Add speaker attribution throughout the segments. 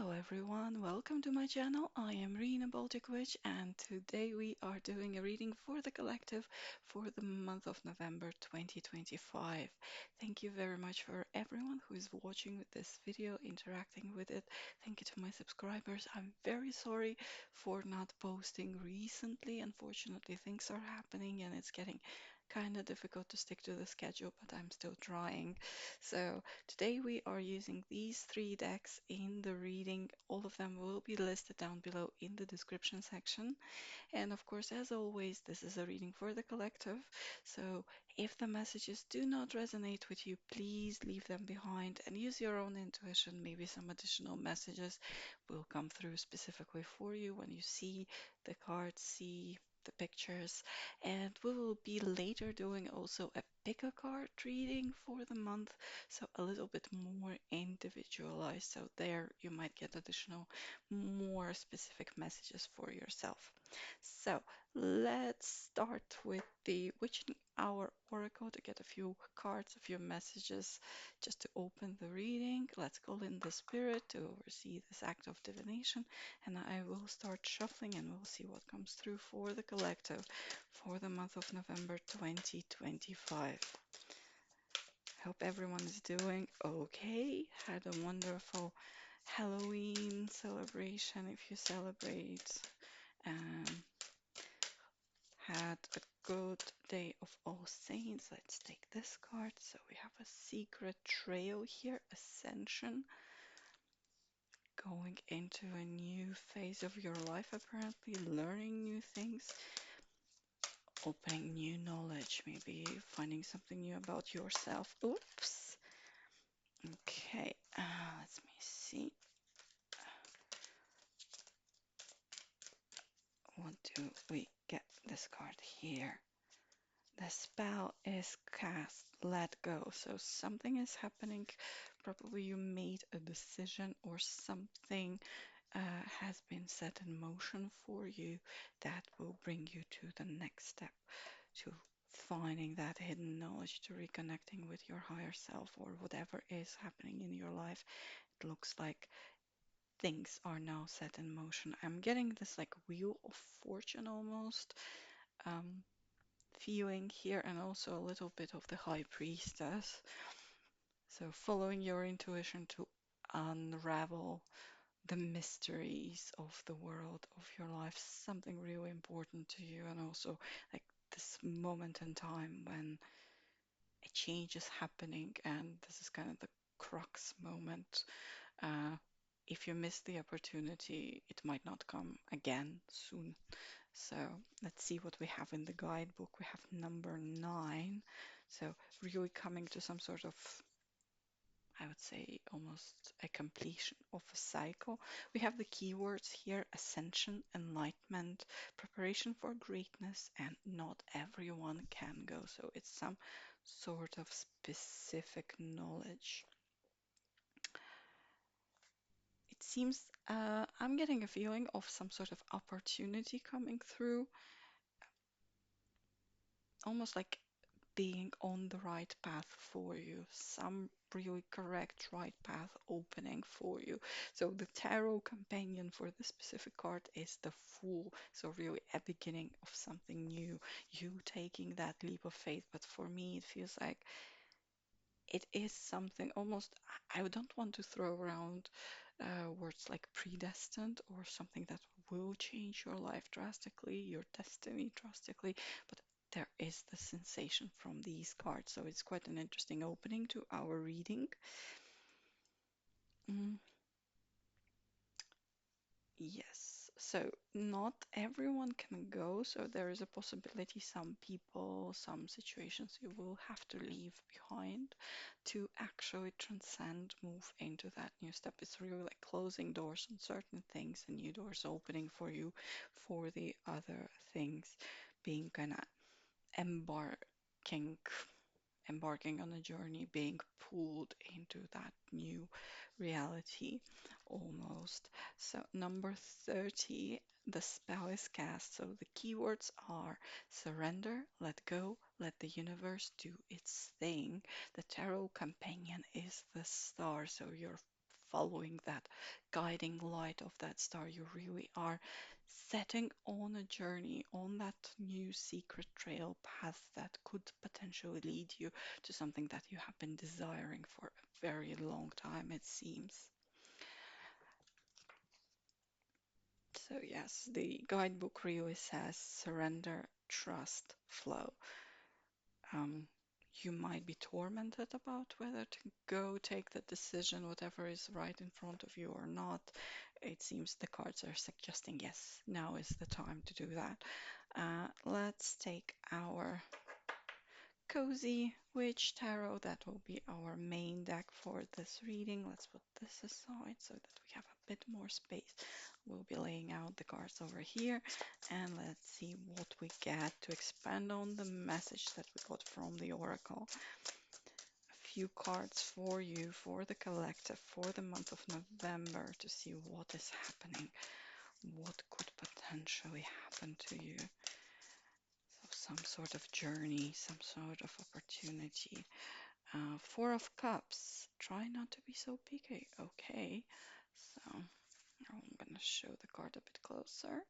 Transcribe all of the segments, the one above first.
Speaker 1: Hello everyone, welcome to my channel. I am Rena Baltic, and today we are doing a reading for the collective for the month of November 2025. Thank you very much for everyone who is watching this video, interacting with it. Thank you to my subscribers. I'm very sorry for not posting recently. Unfortunately, things are happening and it's getting kind of difficult to stick to the schedule, but I'm still trying. So today we are using these three decks in the reading. All of them will be listed down below in the description section. And of course, as always, this is a reading for the collective. So if the messages do not resonate with you, please leave them behind and use your own intuition. Maybe some additional messages will come through specifically for you when you see the cards, see the pictures. And we will be later doing also a pick a card reading for the month, so a little bit more individualized. So there you might get additional, more specific messages for yourself. So let's start with the Witching Hour Oracle to get a few cards, a few messages just to open the reading. Let's call in the spirit to oversee this act of divination, and I will start shuffling and we'll see what comes through for the collective for the month of November 2025. Hope everyone is doing okay. Had a wonderful Halloween celebration if you celebrate. Um, had a good day of All Saints. Let's take this card. So we have a secret trail here, ascension, going into a new phase of your life, apparently, learning new things, opening new knowledge, maybe finding something new about yourself. Oops. Okay, let me see. What do we get this card here? The spell is cast, let go. So something is happening. Probably you made a decision or something has been set in motion for you that will bring you to the next step, to finding that hidden knowledge, to reconnecting with your higher self or whatever is happening in your life. It looks like things are now set in motion. I'm getting this like wheel of fortune almost. Um, Feeling here, and also a little bit of the high priestess. So following your intuition to unravel the mysteries of the world of your life, something really important to you, and also like this moment in time when a change is happening, and this is kind of the crux moment. Uh, if you miss the opportunity, it might not come again soon. So let's see what we have in the guidebook. We have number 9. So really coming to some sort of, I would say, almost a completion of a cycle. We have the keywords here: ascension, enlightenment, preparation for greatness, and not everyone can go. So it's some sort of specific knowledge. It seems I'm getting a feeling of some sort of opportunity coming through, almost like being on the right path for you, some really correct right path opening for you. So the tarot companion for this specific card is the Fool. So really a beginning of something new, you taking that leap of faith. But for me, it feels like it is something almost, I don't want to throw around words like predestined or something that will change your life drastically, your destiny drastically, but there is the sensation from these cards. So it's quite an interesting opening to our reading. Mm, yes, so not everyone can go, so there is a possibility some people, some situations you will have to leave behind to actually transcend, move into that new step. It's really like closing doors on certain things and new doors opening for you for the other things, being kind of embarking embarking on a journey, being pulled into that new reality almost. So, number 30, the spell is cast. So, the keywords are surrender, let go, let the universe do its thing. The tarot companion is the star, so your following that guiding light of that star. You really are setting on a journey, on that new secret trail path that could potentially lead you to something that you have been desiring for a very long time, it seems. So, yes, the guidebook really says surrender, trust, flow. Um, you might be tormented about whether to go take the decision, whatever is right in front of you or not. It seems the cards are suggesting yes, now is the time to do that. Let's take our Cozy Witch Tarot. That will be our main deck for this reading. Let's put this aside so that we have a bit more space. We'll be laying out the cards over here, and let's see what we get to expand on the message that we got from the Oracle. A few cards for you, for the collective, for the month of November, to see what is happening, what could potentially happen to you. So some sort of journey, some sort of opportunity. Four of Cups. Try not to be so picky. Okay. So I'm going to show the card a bit closer.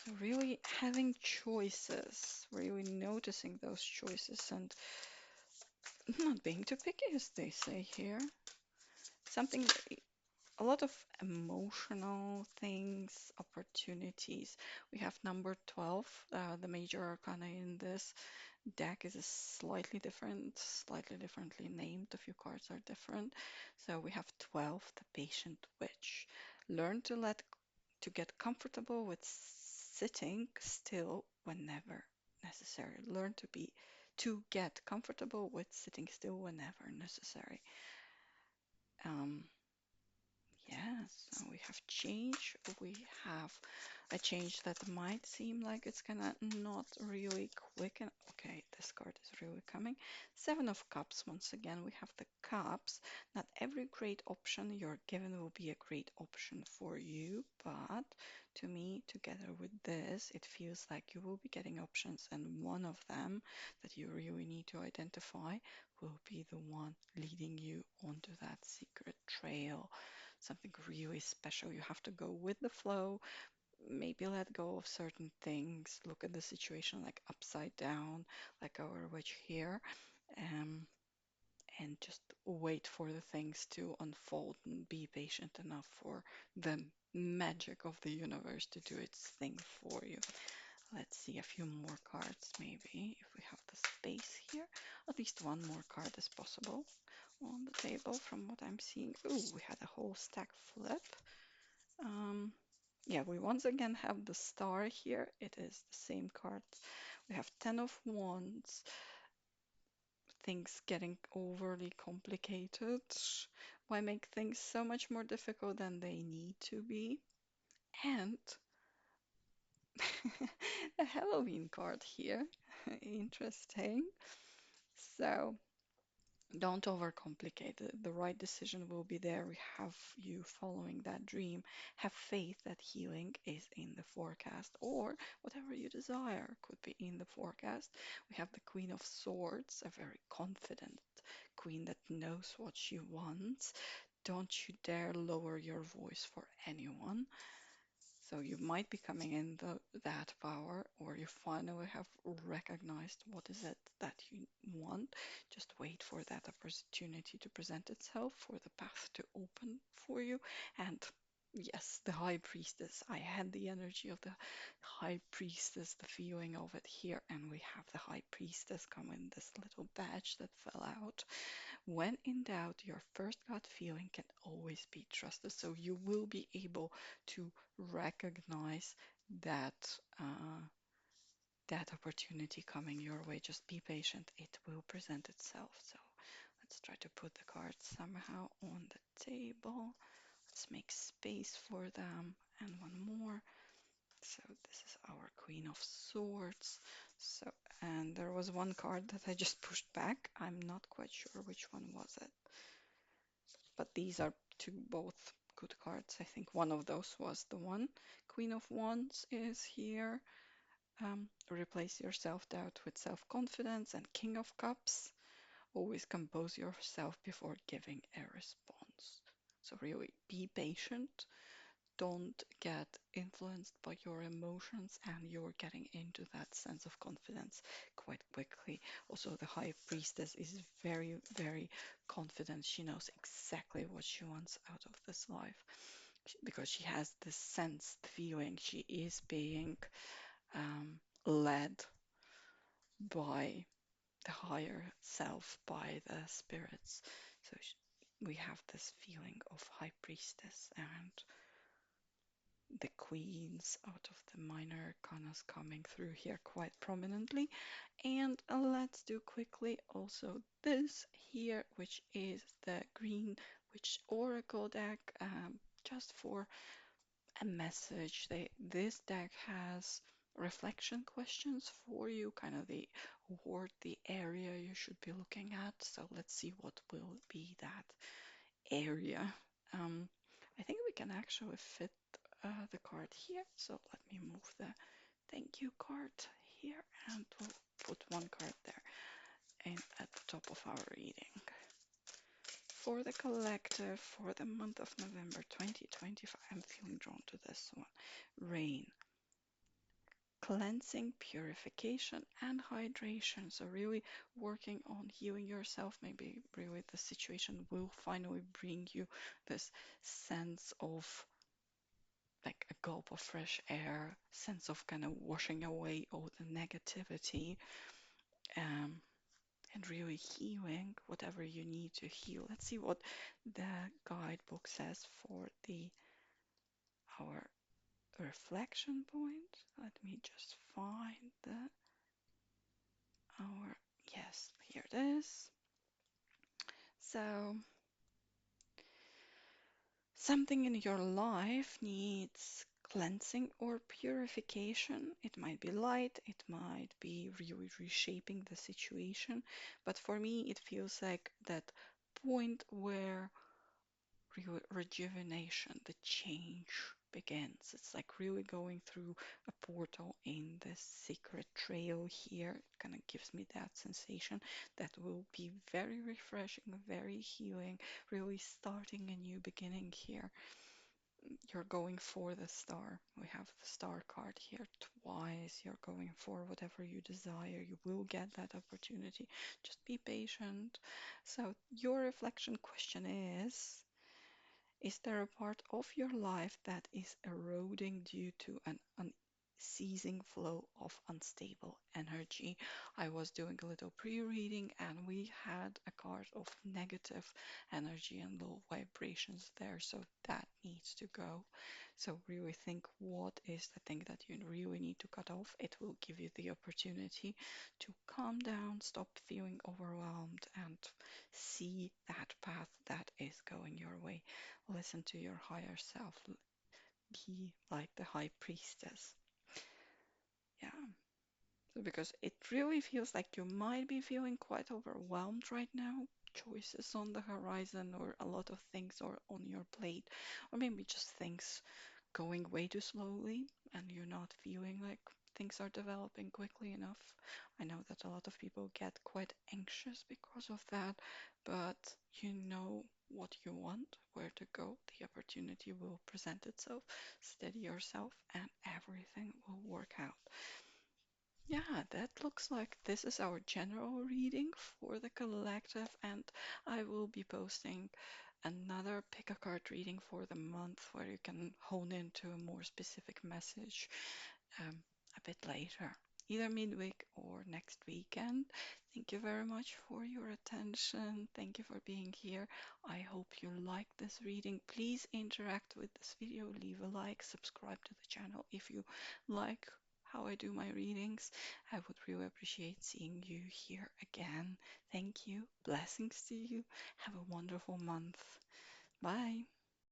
Speaker 1: So really having choices, really noticing those choices and not being too picky, as they say here. Something, a lot of emotional things, opportunities. We have number 12, the major arcana in this deck is a slightly differently named. A few cards are different. So we have 12, the patient witch. Learn to get comfortable with sitting still whenever necessary. Learn to get comfortable with sitting still whenever necessary. Um, Yes, so we have change. We have a change that might seem like it's gonna not really quicken. Okay, this card is really coming. Seven of Cups. Once again, we have the Cups. Not every great option you're given will be a great option for you, but to me, together with this, it feels like you will be getting options, and one of them that you really need to identify will be the one leading you onto that secret trail, something really special. You have to go with the flow, maybe let go of certain things, look at the situation like upside down, like our witch here, um, and just wait for the things to unfold and be patient enough for the magic of the universe to do its thing for you. Let's see a few more cards, maybe, if we have the space here. At least one more card is possible on the table from what I'm seeing. Ooh, we had a whole stack flip. Um, yeah, we once again have the star here. It is the same card. We have 10 of Wands, things getting overly complicated. Why make things so much more difficult than they need to be? And a Halloween card here. Interesting. So don't overcomplicate it. The right decision will be there. We have you following that dream. Have faith that healing is in the forecast, or whatever you desire could be in the forecast. We have the Queen of Swords, a very confident queen that knows what she wants. Don't you dare lower your voice for anyone. So you might be coming in that power, or you finally have recognized what is it that you want. Just wait for that opportunity to present itself, for the path to open for you. And yes, the High Priestess. I had the energy of the High Priestess, the feeling of it here, and we have the High Priestess come in this little badge that fell out. When in doubt, your first gut feeling can always be trusted. So you will be able to recognize that that opportunity coming your way. Just be patient; it will present itself. So let's try to put the cards somehow on the table. Let's make space for them, and one more. So this is our Queen of Swords. So, and there was one card that I just pushed back. I'm not quite sure which one was it, but these are two both good cards. I think one of those was the one. Queen of Wands is here. Replace your self-doubt with self-confidence, and King of Cups. always compose yourself before giving a response. So really be patient. Don't get influenced by your emotions, and you're getting into that sense of confidence quite quickly. Also, the high priestess is very, very confident. She knows exactly what she wants out of this life because she has this sense, the feeling she is being led by the higher self, by the spirits. So we have this feeling of high priestess and the queens out of the minor arcanas coming through here quite prominently. And let's do quickly also this here, which is the green witch oracle deck, just for a message. This deck has reflection questions for you, kind of the word, the area you should be looking at. So let's see what will be that area. Um, I think we can actually fit the card here. So let me move the thank you card here, and we'll put one card there and at the top of our reading. For the collective for the month of November 2025, I'm feeling drawn to this one. Rain, cleansing, purification, and hydration. So, really working on healing yourself. Maybe really the situation will finally bring you this sense of like a gulp of fresh air, sense of kind of washing away all the negativity, um, and really healing whatever you need to heal. Let's see what the guidebook says for the our reflection point. Let me just find the our yes, here it is. So something in your life needs cleansing or purification. It might be light, it might be really reshaping the situation, but for me, it feels like that point where rejuvenation, the change begins. It's like really going through a portal in this secret trail here. It kind of gives me that sensation that will be very refreshing, very healing, really starting a new beginning here. You're going for the star. We have the star card here twice. You're going for whatever you desire. You will get that opportunity. Just be patient. So, your reflection question is there a part of your life that is eroding due to an unceasing flow of unstable energy? I was doing a little pre-reading and we had a card of negative energy and low vibrations there, so that needs to go. So really think what is the thing that you really need to cut off. It will give you the opportunity to calm down, stop feeling overwhelmed, and see that path that is going your way. Listen to your higher self. Be like the high priestess. Yeah. So because it really feels like you might be feeling quite overwhelmed right now. Choices on the horizon, or a lot of things are on your plate, or maybe just things going way too slowly and you're not feeling like things are developing quickly enough. I know that a lot of people get quite anxious because of that, but you know what you want, where to go. The opportunity will present itself. Steady yourself, and everything will work out. Yeah, that looks like this is our general reading for the collective, and I will be posting another pick a card reading for the month where you can hone into a more specific message um, a bit later, either midweek or next weekend. Thank you very much for your attention. Thank you for being here. I hope you like this reading. Please interact with this video, leave a like, subscribe to the channel if you like how I do my readings. I would really appreciate seeing you here again. Thank you. Blessings to you. Have a wonderful month. Bye.